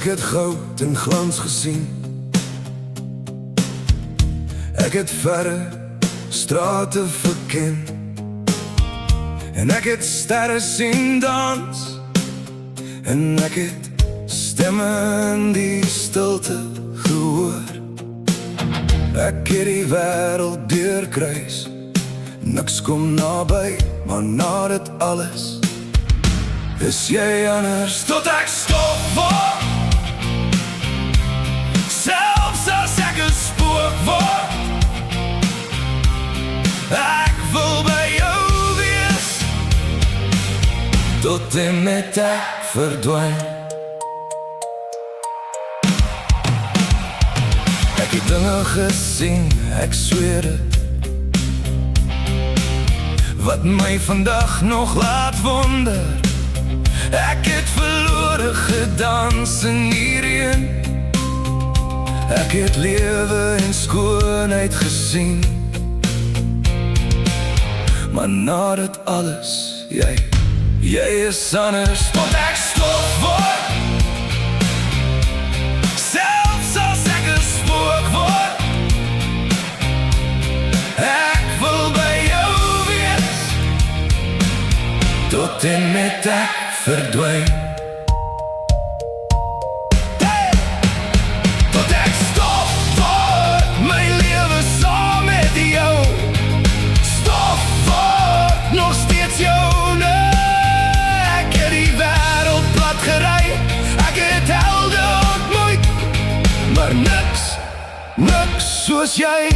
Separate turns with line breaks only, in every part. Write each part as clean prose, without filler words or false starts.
het goud en glans gesien. Ek het verre strate verken. En ek het sterre sien dans. En ek het stemme in die stilte gehoor. Ek het die wêreld deurkruis. Niks kom naby, maar na dit alles is jy anders. Tot ek stof word, selfs as ek 'n spook word. Ek wil by jou wees, tot en met ek verdwyn. Ek het dinge gesien, ek sweer dit, wat my vandag nog laat wonder. Ek het verlore gedans in die reën. Ek het lewe en skoonheid gesien. Maar na dit alles, jy is anders. Tot ek stof word, selfs as ek 'n spook word. Ek wil by jou wees, tot en met ek verdwyn. Hey! Tot ek stof word, my lewe saam met jou. Stof word, nog steeds joune. Ek het die wêreld plat gery. Ek het helde ontmoet, maar niks soos jy.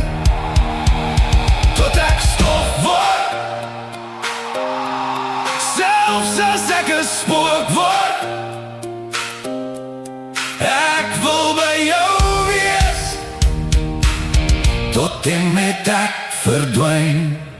Tot ek stof word, selfs as ek 'n spook word. Ek wil by jou wees, tot en met ek verdwyn.